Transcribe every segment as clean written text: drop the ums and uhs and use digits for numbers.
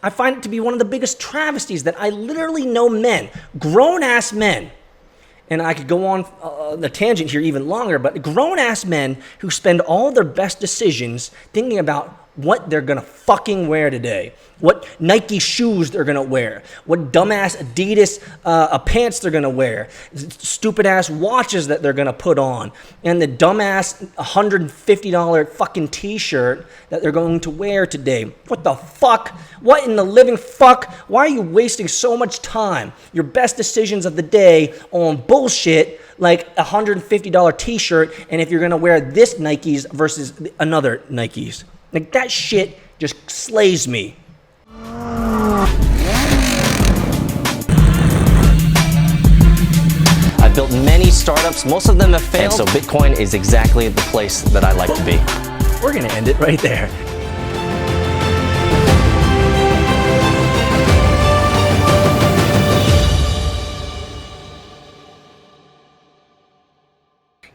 I find it to be one of the biggest travesties that I literally know men, grown-ass men, and I could go on the tangent here even longer, but grown-ass men who spend all their best decisions thinking about what they're going to fucking wear today, what Nike shoes they're going to wear, what dumbass Adidas pants they're going to wear, stupid-ass watches that they're going to put on, and the dumbass $150 fucking t-shirt that they're going to wear today. What the fuck? What in the living fuck? Why are you wasting so much time, your best decisions of the day, on bullshit like a $150 t-shirt, and if you're going to wear this Nikes versus another Nikes? Like, that shit just slays me. I've built many startups. Most of them have failed. And so Bitcoin is exactly the place that I like to be. We're going to end it right there.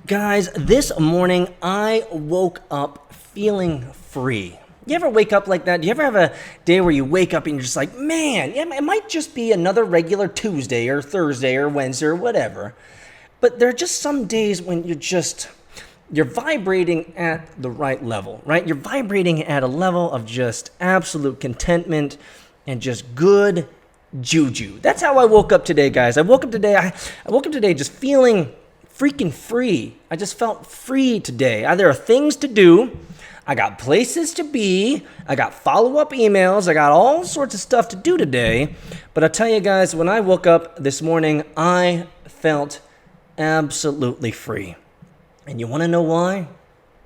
Guys, this morning I woke up feeling free. You ever wake up like that? Do you ever have a day where you wake up and you're just like, man, it might just be another regular Tuesday or Thursday or Wednesday or whatever. But there are just some days when you're vibrating at the right level, right? You're vibrating at a level of just absolute contentment and just good juju. That's how I woke up today, guys. I woke up today just feeling freaking free. I just felt free today. There are things to do. I got places to be. I got follow-up emails. I got all sorts of stuff to do today. But I'll tell you guys, when I woke up this morning, I felt absolutely free. And you want to know why?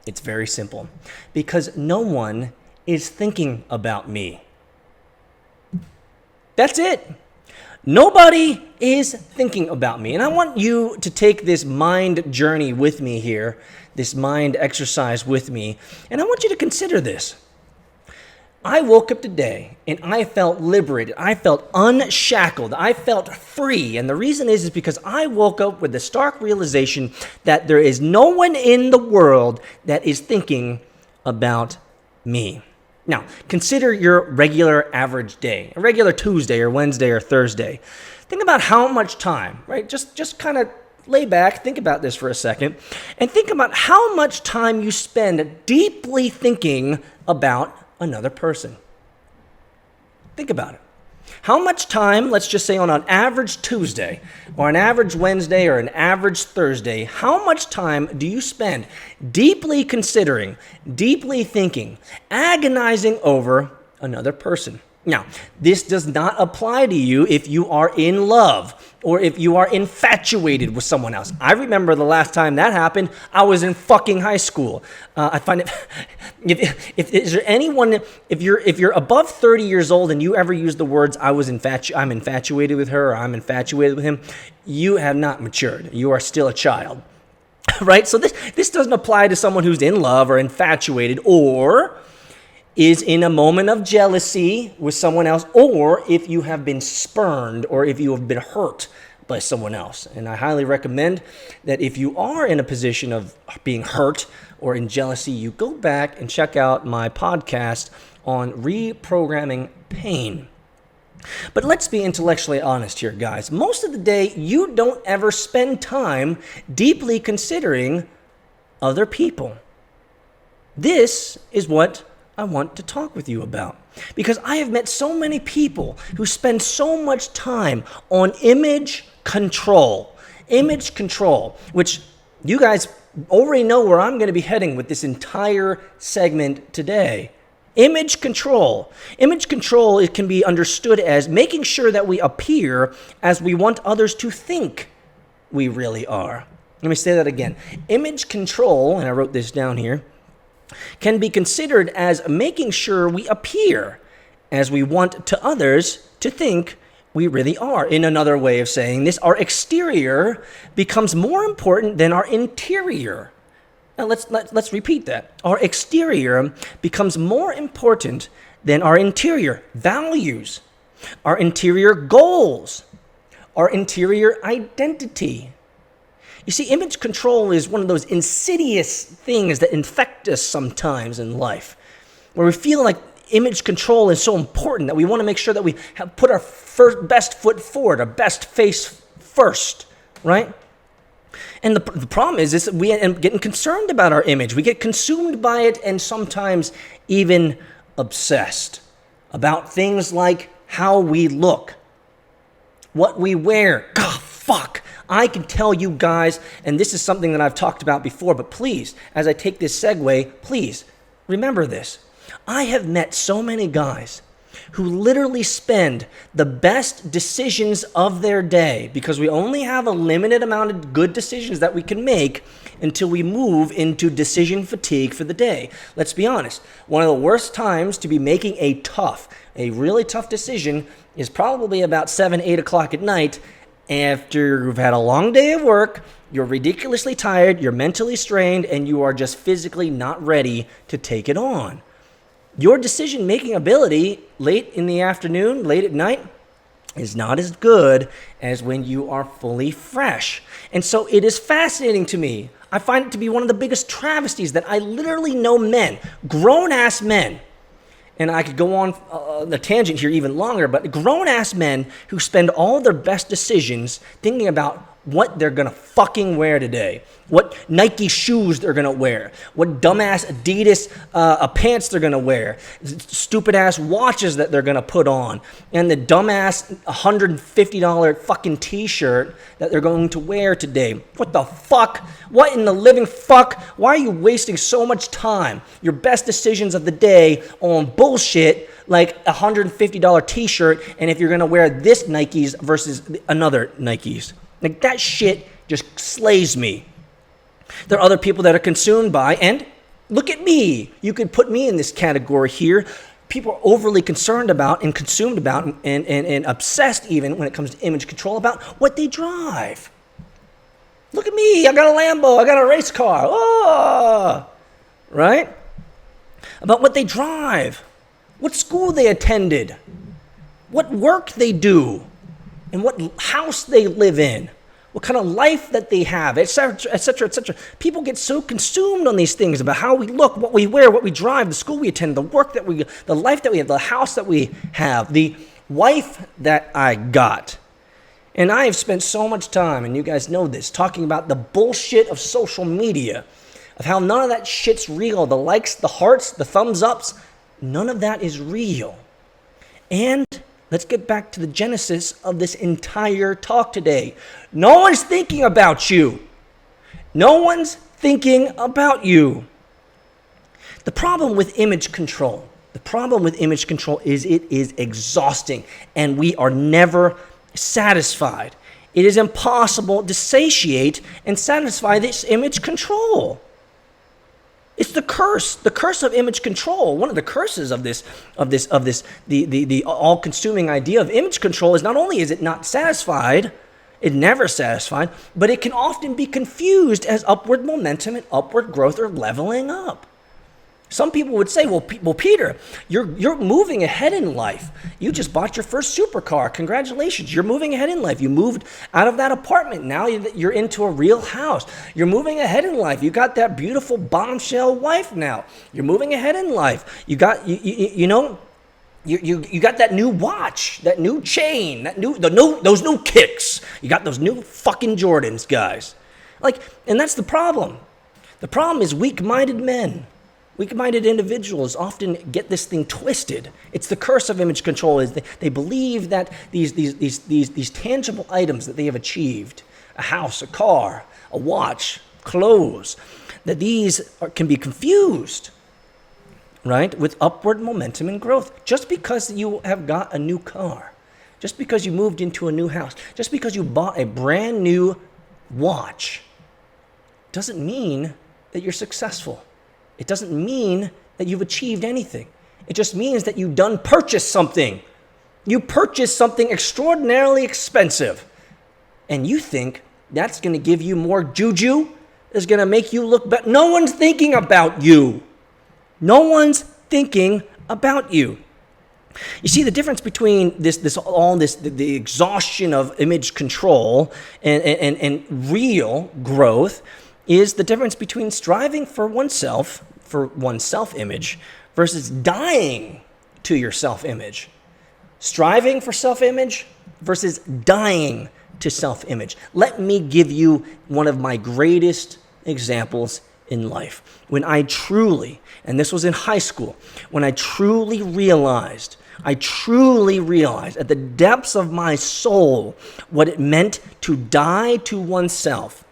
It's very simple. Because no one is thinking about me. That's it. Nobody is thinking about me. And I want you to take this mind journey with me here, this mind exercise with me. And I want you to consider this. I woke up today and I felt liberated. I felt unshackled. I felt free. And the reason is because I woke up with the stark realization that there is no one in the world that is thinking about me. Now, consider your regular average day, a regular Tuesday or Wednesday or Thursday. Think about how much time, right? Just kind of lay back, think about this for a second, and think about how much time you spend deeply thinking about another person. Think about it. How much time, let's just say on an average Tuesday or an average Wednesday or an average Thursday, how much time do you spend deeply considering, deeply thinking, agonizing over another person? Now, this does not apply to you if you are in love or if you are infatuated with someone else. I remember the last time that happened, I was in fucking high school. I find it, is there anyone, if you're above 30 years old and you ever use the words, I'm infatuated with her or I'm infatuated with him, you have not matured. You are still a child, right? So this doesn't apply to someone who's in love or infatuated or is in a moment of jealousy with someone else, or if you have been spurned or if you have been hurt by someone else. And I highly recommend that if you are in a position of being hurt or in jealousy, you go back and check out my podcast on reprogramming pain. But let's be intellectually honest here, guys. Most of the day, you don't ever spend time deeply considering other people. This is what I want to talk with you about, because I have met so many people who spend so much time on image control, which you guys already know where I'm going to be heading with this entire segment today. Image control. Image control, it can be understood as making sure that we appear as we want others to think we really are. Let me say that again. Image control, and I wrote this down here, can be considered as making sure we appear as we want to others to think we really are. In another way of saying this, our exterior becomes more important than our interior. Now let's repeat that. Our exterior becomes more important than our interior values, our interior goals, our interior identity. You see, image control is one of those insidious things that infect us sometimes in life, where we feel like image control is so important, that we want to make sure that we have put our best foot forward, our best face first, right? And the problem is that we end up getting concerned about our image. We get consumed by it and sometimes even obsessed about things like how we look, what we wear. God, fuck. I can tell you guys, and this is something that I've talked about before, but please, as I take this segue, please remember this. I have met so many guys who literally spend the best decisions of their day, because we only have a limited amount of good decisions that we can make until we move into decision fatigue for the day. Let's be honest. One of the worst times to be making a really tough decision is probably about 7, 8 o'clock at night after you've had a long day of work, you're ridiculously tired, you're mentally strained, and you are just physically not ready to take it on. Your decision-making ability late in the afternoon, late at night, is not as good as when you are fully fresh. And so it is fascinating to me. I find it to be one of the biggest travesties that I literally know men, grown-ass men, and I could go on the tangent here even longer, but grown-ass men who spend all their best decisions thinking about what they're going to fucking wear today, what Nike shoes they're going to wear, what dumbass Adidas pants they're going to wear, stupid-ass watches that they're going to put on, and the dumbass $150 fucking t-shirt that they're going to wear today. What the fuck? What in the living fuck? Why are you wasting so much time, your best decisions of the day, on bullshit like a $150 t-shirt, and if you're going to wear this Nikes versus another Nikes? Like, that shit just slays me. There are other people that are consumed by, and look at me. You could put me in this category here. People are overly concerned about and consumed about and obsessed even when it comes to image control about what they drive. Look at me. I got a Lambo. I got a race car. Oh, right? About what they drive, what school they attended, what work they do, and what house they live in, what kind of life that they have, etc., etc., etc. People get so consumed on these things about how we look, what we wear, what we drive, the school we attend, the work that we, the life that we have, the house that we have, the wife that I got. And I have spent so much time, and you guys know this, talking about the bullshit of social media, of how none of that shit's real. The likes, the hearts, the thumbs ups, none of that is real. And let's get back to the genesis of this entire talk today. No one's thinking about you. No one's thinking about you. The problem with image control is it is exhausting, and we are never satisfied. It is impossible to satiate and satisfy this image control. It's the curse of image control. One of the curses of the all-consuming idea of image control is not only is it not satisfied, it never satisfied, but it can often be confused as upward momentum and upward growth or leveling up. Some people would say, well, Peter, you're moving ahead in life. You just bought your first supercar. Congratulations. You're moving ahead in life. You moved out of that apartment. Now you're into a real house. You're moving ahead in life. You got that beautiful bombshell wife now. You're moving ahead in life. You got you got that new watch, that new chain, those new kicks. You got those new fucking Jordans, guys. And that's the problem. The problem is weak-minded men. Weak-minded individuals often get this thing twisted. It's the curse of image control. Is they believe that these tangible items that they have achieved, a house, a car, a watch, clothes, that these can be confused, right, with upward momentum and growth. Just because you have got a new car, just because you moved into a new house, just because you bought a brand new watch, doesn't mean that you're successful. It doesn't mean that you've achieved anything. It just means that you done purchased something. You purchased something extraordinarily expensive. And you think that's going to give you more juju? Is going to make you look better? No one's thinking about you. No one's thinking about you. You see, the difference between the exhaustion of image control and real growth is the difference between striving for oneself image versus dying to your self-image. Striving for self-image versus dying to self-image. Let me give you one of my greatest examples in life. When I truly, and this was in high school, when I truly realized at the depths of my soul what it meant to die to oneself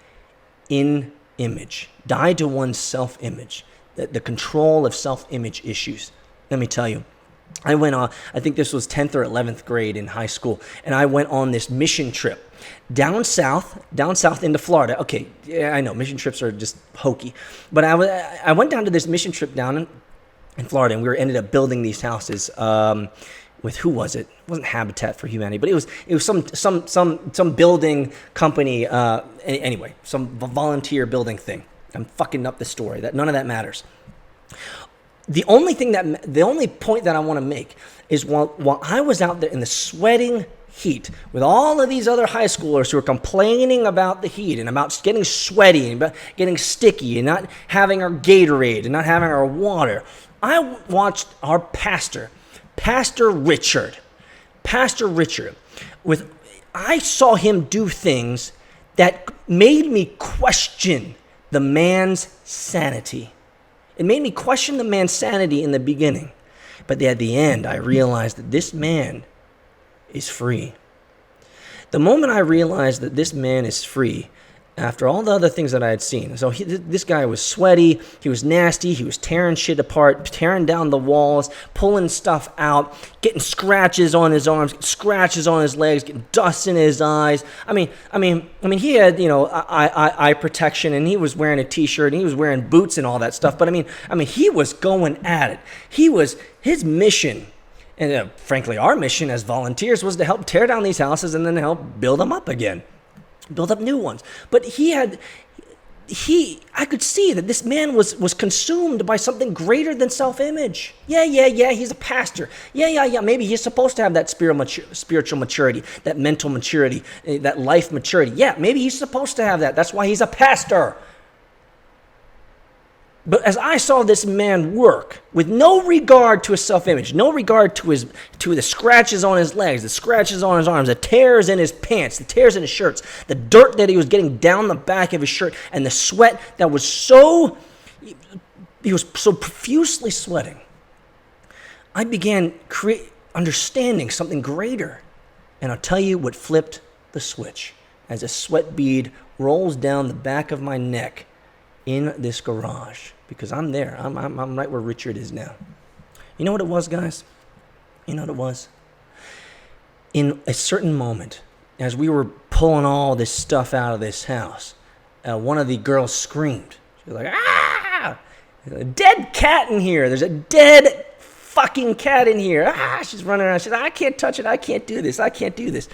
in image. Die to one's self-image. The control of self-image issues. Let me tell you. I went on, I think this was 10th or 11th grade in high school, and I went on this mission trip down south into Florida. Okay, yeah, I know, mission trips are just hokey. But I went down to this mission trip down in Florida, and we ended up building these houses with, who was it? It wasn't Habitat for Humanity, but it was some building company, anyway, some volunteer building thing. I'm fucking up the story. None of that matters. The only point that I want to make is while I was out there in the sweating heat with all of these other high schoolers who are complaining about the heat and about getting sweaty and about getting sticky and not having our Gatorade and not having our water, I watched our Pastor Richard, I saw him do things that made me question the man's sanity. It made me question the man's sanity in the beginning. But at the end, I realized that this man is free. The moment I realized that this man is free, after all the other things that I had seen. So this guy was sweaty, he was nasty, he was tearing shit apart, tearing down the walls, pulling stuff out, getting scratches on his arms, scratches on his legs, getting dust in his eyes. I mean, he had, eye protection, and he was wearing a t-shirt, and he was wearing boots and all that stuff. But I mean, he was going at it. His mission, and frankly, our mission as volunteers was to help tear down these houses and then help build them up again. Build up new ones. But I could see that this man was consumed by something greater than self-image. Yeah, he's a pastor. Yeah, maybe he's supposed to have that spiritual maturity, that mental maturity, that life maturity. Yeah, maybe he's supposed to have that. That's why he's a pastor. But as I saw this man work with no regard to his self-image, no regard to the scratches on his legs, the scratches on his arms, the tears in his pants, the tears in his shirts, the dirt that he was getting down the back of his shirt, and the sweat that was he was so profusely sweating, I began understanding something greater. And I'll tell you what flipped the switch as a sweat bead rolls down the back of my neck in this garage, because I'm there. I'm right where Richard is now. You know what it was, guys? You know what it was? In a certain moment, as we were pulling all this stuff out of this house, one of the girls screamed. She was like, "Ah! There's a dead cat in here. There's a dead fucking cat in here." Ah! She's running around. She's like, "I can't touch it. I can't do this. I can't do this."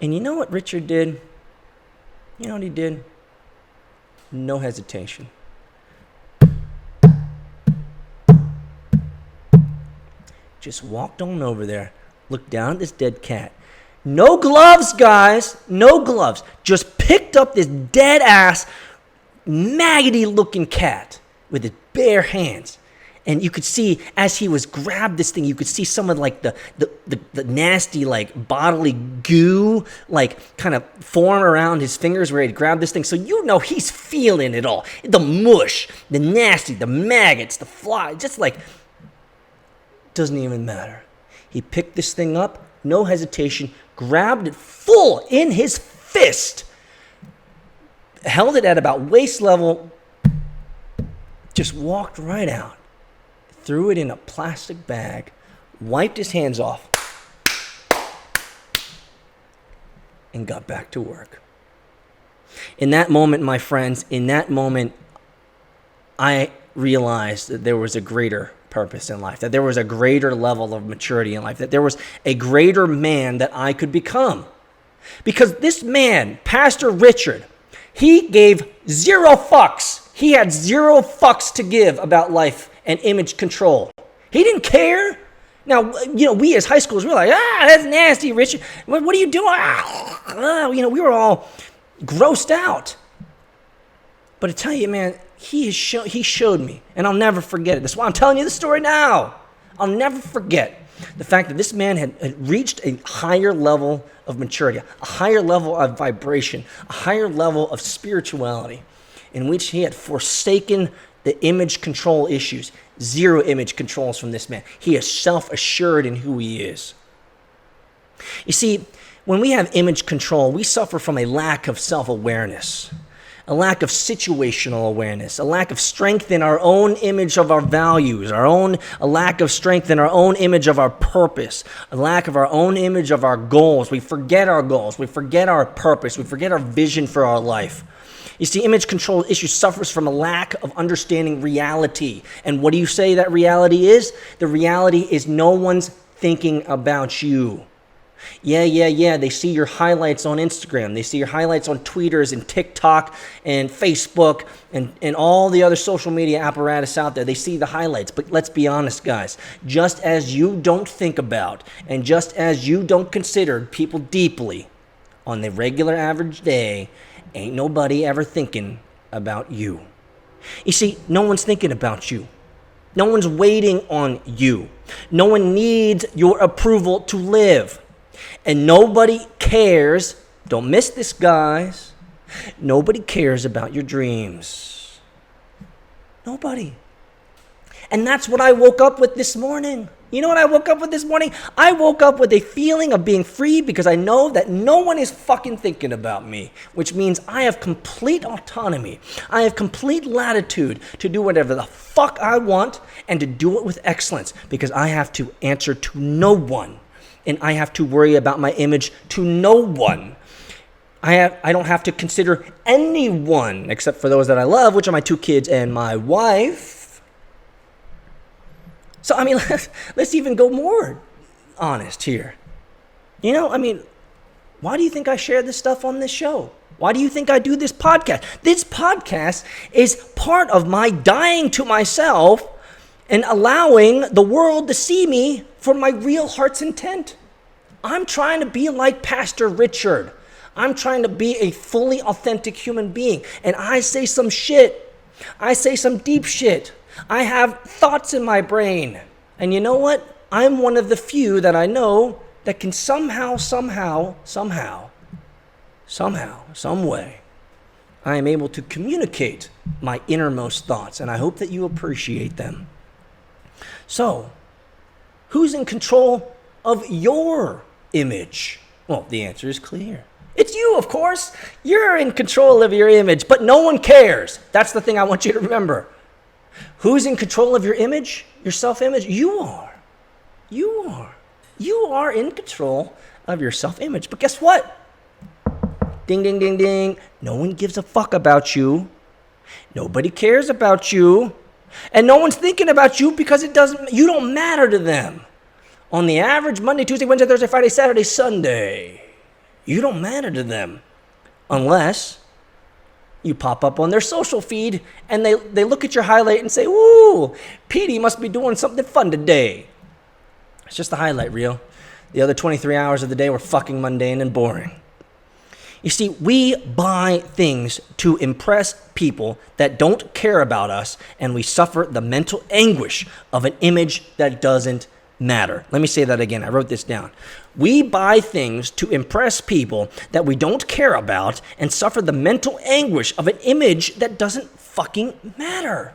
And you know what Richard did? You know what he did? No hesitation. Just walked on over there, looked down at this dead cat. No gloves, guys, no gloves. Just picked up this dead ass, maggoty looking cat with his bare hands. And you could see, as he was grabbed this thing, you could see some of like the nasty, like bodily goo, like kind of form around his fingers where he'd grabbed this thing. So he's feeling it all. The mush, the nasty, the maggots, the fly, just like, doesn't even matter. He picked this thing up, no hesitation, grabbed it full in his fist, held it at about waist level, just walked right out. Threw it in a plastic bag, wiped his hands off, and got back to work. In that moment, my friends, I realized that there was a greater purpose in life, that there was a greater level of maturity in life, that there was a greater man that I could become. Because this man, Pastor Richard, he gave 0 fucks. He had 0 fucks to give about life and image control. He didn't care. Now, we as high schoolers, we're like, that's nasty, Richard. What are you doing? We were all grossed out. But I tell you, man, he showed me, and I'll never forget it. That's why I'm telling you the story now. I'll never forget The fact that this man had reached a higher level of maturity, a higher level of vibration, a higher level of spirituality, in which he had forsaken the image control issues. Zero image controls from this man. He is self-assured in who he is. You see, when we have image control, we suffer from a lack of self-awareness, a lack of situational awareness, a lack of strength in our own image of our values, a lack of strength in our own image of our purpose, a lack of our own image of our goals. We forget our goals. We forget our purpose. We forget our vision for our life. You see, image control issue suffers from a lack of understanding reality. And what do you say that reality is? The reality is no one's thinking about you. Yeah. They see your highlights on Instagram. They see your highlights on Tweeters and TikTok and Facebook and all the other social media apparatus out there. They see the highlights. But let's be honest, guys. Just as you don't think about and just as you don't consider people deeply on the regular average day, ain't nobody ever thinking about you. You see, no one's thinking about you. No one's waiting on you. No one needs your approval to live. And nobody cares, don't miss this, guys, nobody cares about your dreams. Nobody. And that's what I woke up with this morning. You know what I woke up with this morning? I woke up with a feeling of being free because I know that no one is fucking thinking about me, which means I have complete autonomy. I have complete latitude to do whatever the fuck I want and to do it with excellence because I have to answer to no one. And I have to worry about my image to no one. I don't have to consider anyone except for those that I love, which are my 2 kids and my wife. So, I mean, let's even go more honest here. You know, I mean, why do you think I share this stuff on this show? Why do you think I do this podcast? This podcast is part of my dying to myself and allowing the world to see me for my real heart's intent. I'm trying to be like Pastor Richard. I'm trying to be a fully authentic human being. And I say some shit. I say some deep shit. I have thoughts in my brain. And you know what? I'm one of the few that I know that can some way, I am able to communicate my innermost thoughts. And I hope that you appreciate them. So, who's in control of your image? Well, the answer is clear. It's you, of course. You're in control of your image, but no one cares. That's the thing I want you to remember. Who's in control of your image, your self-image? You are. You are. You are in control of your self-image. But guess what? Ding, ding, ding, ding. No one gives a fuck about you. Nobody cares about you. And no one's thinking about you because you don't matter to them. On the average Monday, Tuesday, Wednesday, Thursday, Friday, Saturday, Sunday, you don't matter to them unless you pop up on their social feed and they look at your highlight and say, "Ooh, Petey must be doing something fun today." It's just the highlight reel. The other 23 hours of the day were fucking mundane and boring. You see, we buy things to impress people that don't care about us, and we suffer the mental anguish of an image that doesn't matter. Let me say that again. I wrote this down. We buy things to impress people that we don't care about and suffer the mental anguish of an image that doesn't fucking matter.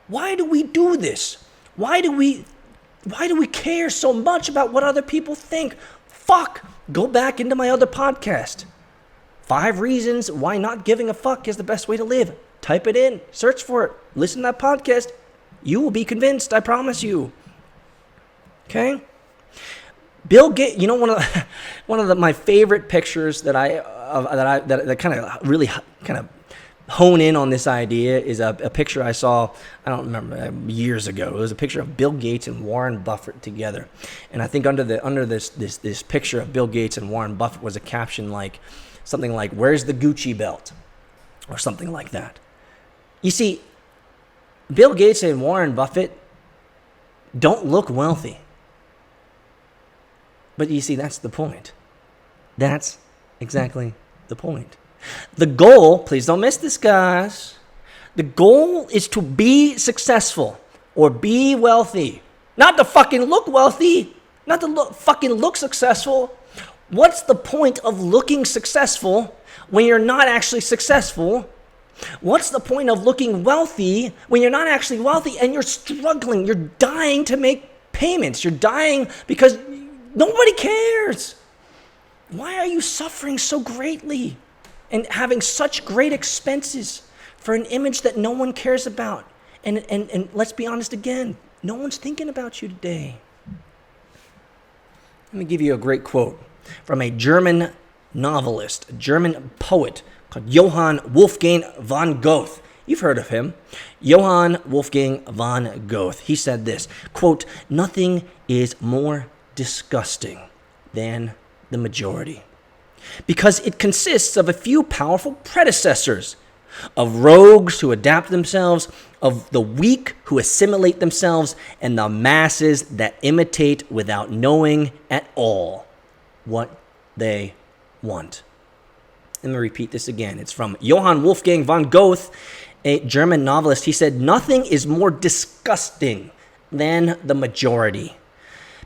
Why do we do this? Why do we care so much about what other people think? Fuck. Go back into my other podcast. 5 reasons why not giving a fuck is the best way to live. Type it in. Search for it. Listen to that podcast. You will be convinced. I promise you. Okay? Bill Gates. You know, one of my favorite pictures that kind of really kind of hone in on this idea is a picture I saw, I don't remember, years ago. It was a picture of Bill Gates and Warren Buffett together. And I think under this picture of Bill Gates and Warren Buffett was a caption like something like, "Where's the Gucci belt?" or something like that. You see, Bill Gates and Warren Buffett don't look wealthy. But you see, that's the point. That's exactly the point. The goal, please don't miss this, guys. The goal is to be successful or be wealthy. Not to fucking look wealthy, not to fucking look successful. What's the point of looking successful when you're not actually successful? What's the point of looking wealthy when you're not actually wealthy and you're struggling? You're dying to make payments. You're dying because nobody cares. Why are you suffering so greatly and having such great expenses for an image that no one cares about? And let's be honest again, no one's thinking about you today. Let me give you a great quote from a German novelist, a German poet called Johann Wolfgang von Goethe. You've heard of him. Johann Wolfgang von Goethe. He said this, quote, "Nothing is more disgusting than the majority, because it consists of a few powerful predecessors, of rogues who adapt themselves, of the weak who assimilate themselves, and the masses that imitate without knowing at all what they want." Let me repeat this again. It's from Johann Wolfgang von Goethe, a German novelist. He said, "Nothing is more disgusting than the majority,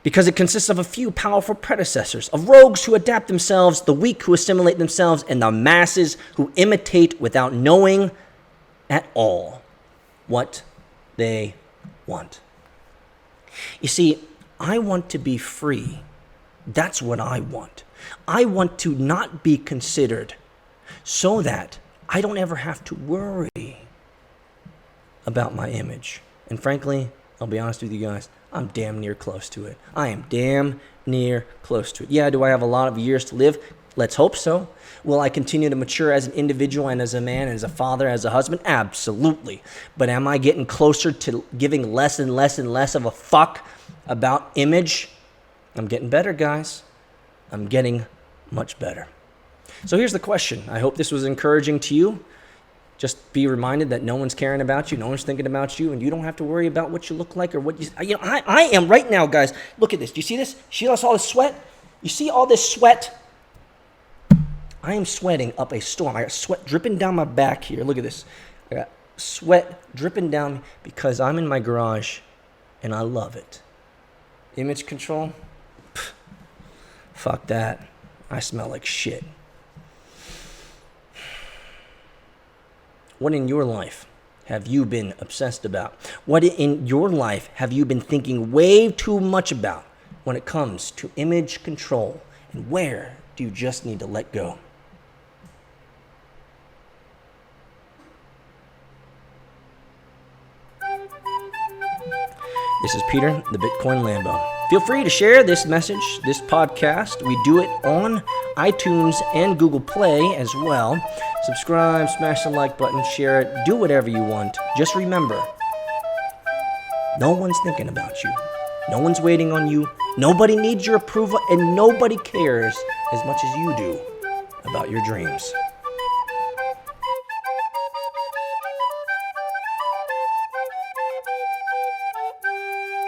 because it consists of a few powerful predecessors, of rogues who adapt themselves, the weak who assimilate themselves, and the masses who imitate without knowing at all what they want." You see, I want to be free. That's what I want. I want to not be considered so that I don't ever have to worry about my image. And frankly, I'll be honest with you guys, I'm damn near close to it. I am damn near close to it. Yeah, do I have a lot of years to live? Let's hope so. Will I continue to mature as an individual and as a man, as a father, as a husband? Absolutely. But am I getting closer to giving less and less and less of a fuck about image? I'm getting better, guys. I'm getting much better. So here's the question. I hope this was encouraging to you. Just be reminded that no one's caring about you, no one's thinking about you, and you don't have to worry about what you look like or what you... I am right now, guys. Look at this. Do you see this? See all this sweat? You see all this sweat? I am sweating up a storm. I got sweat dripping down my back here. Look at this. I got sweat dripping down because I'm in my garage, and I love it. Image control? Pff, fuck that. I smell like shit. What in your life have you been obsessed about? What in your life have you been thinking way too much about when it comes to image control? And where do you just need to let go? This is Peter, the Bitcoin Lambo. Feel free to share this message, this podcast. We do it on iTunes and Google Play as well. Subscribe, smash the like button, share it, do whatever you want. Just remember, no one's thinking about you. No one's waiting on you. Nobody needs your approval, and nobody cares as much as you do about your dreams.